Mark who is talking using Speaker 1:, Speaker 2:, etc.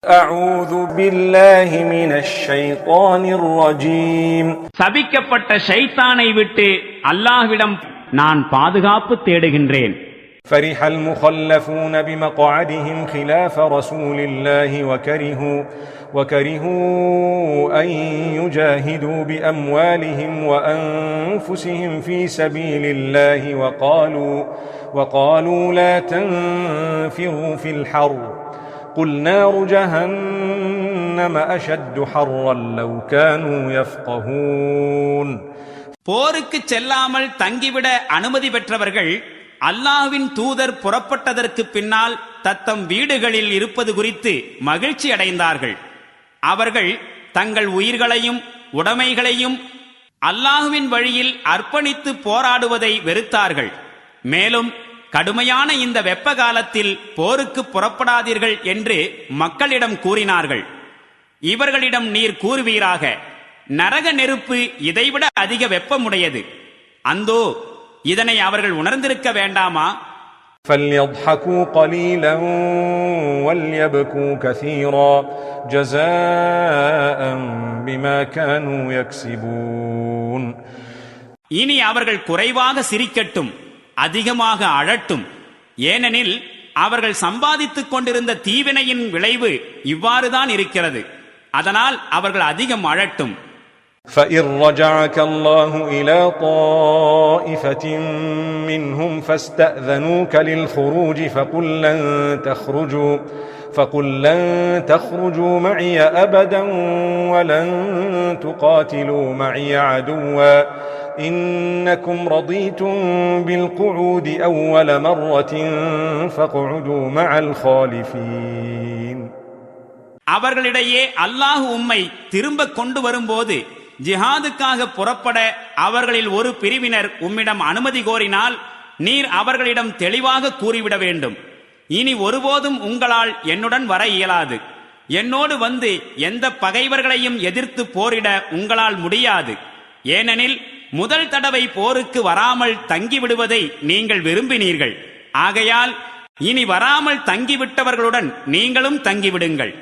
Speaker 1: أعوذ بالله من الشيطان الرجيم
Speaker 2: சபிக்கப்பட்ட ஷைத்தானை விட்டு அல்லாஹ்விடம் நான் பாதுகாப்பு தேடுகின்றேன்.
Speaker 1: فرح المخلفون بمقعدهم خلاف رسول الله وكرهوا أن يجاهدوا بأموالهم وأنفسهم في سبيل الله وقالوا لا تنفروا في الحر قل نار جهنم أشد حرا لو كانوا يفقهون.
Speaker 2: போருக்கு செல்லாமல் தங்கிவிட அனுமதி பெற்றவர்கள் அல்லாஹ்வின் தூதர் புறப்பட்டதற்கு பின்னால் தத்தம் வீடுகளில் இருப்பது குறித்து மகிழ்ச்சி அடைந்தார்கள். அவர்கள் தங்கள் உயிர்களையும் உடைமைகளையும் அல்லாஹ்வின் வழியில் அர்ப்பணித்து போராடுவதை வெறுத்தார்கள். மேலும் கடுமையான இந்த வெப்ப காலத்தில் போருக்கு புறப்படாதீர்கள் என்று மக்களிடம் கூறினார்கள். இவர்களிடம் நீர் கூறுவீராக, நரக நெருப்பு இதைவிட அதிக வெப்பமுடையது. அந்தோ இதனை அவர்கள் உணர்ந்திருக்க வேண்டாமா?
Speaker 1: فَلْيَضْحَكُوا قَلِيلًا وَلْيَبْكُوا كَثِيرًا جَزَاءً بِمَا كَانُوا يَكْسِبُونَ.
Speaker 2: இனி அவர்கள் குறைவாக சிரிக்கட்டும், அதிகமாக அழட்டும். ஏனெனில் அவர்கள் சம்பாதித்துக் கொண்டிருந்த தீவினையின் விளைவு இவ்வாறுதான் இருக்கிறது. அதனால் அவர்கள் அதிகம் அழட்டும்.
Speaker 1: فَإِنْ رَجَعَكَ اللَّهُ إِلَى طَائِفَةٍ مِّنْهُمْ فَاسْتَأْذَنُوكَ لِلْخُرُوجِ فَقُلْ لَنْ تَخْرُجُوا مَعِيَ أَبَدًا وَلَنْ تُقَاتِلُوا مَعِيَ عَدُوًّا إِنَّكُمْ رَضِيتُمْ بِالْقُعُودِ أَوَّلَ مَرَّةٍ فَاقْعُدُوا مَعَ الْخَالِفِينَ.
Speaker 2: அவர்களிடையே அல்லாஹ் உம்மை திரும்ப கொண்டு வரும்போது ஜிஹாதுக்காக புறப்பட அவர்களில் ஒரு பிரிவினர் உம்மிடம் அனுமதி கோரினால் நீர் அவர்களிடம் தெளிவாக கூறிவிட வேண்டும், இனி ஒருபோதும் உங்களால் என்னுடன் வர இயலாது. என்னோடு வந்து எந்த பகைவர்களையும் எதிர்த்து போரிட உங்களால் முடியாது. ஏனெனில் முதல் தடவை போருக்கு வராமல் தங்கிவிடுவதை நீங்கள் விரும்பினீர்கள். ஆகையால் இனி வராமல் தங்கிவிட்டவர்களுடன் நீங்களும் தங்கிவிடுங்கள்.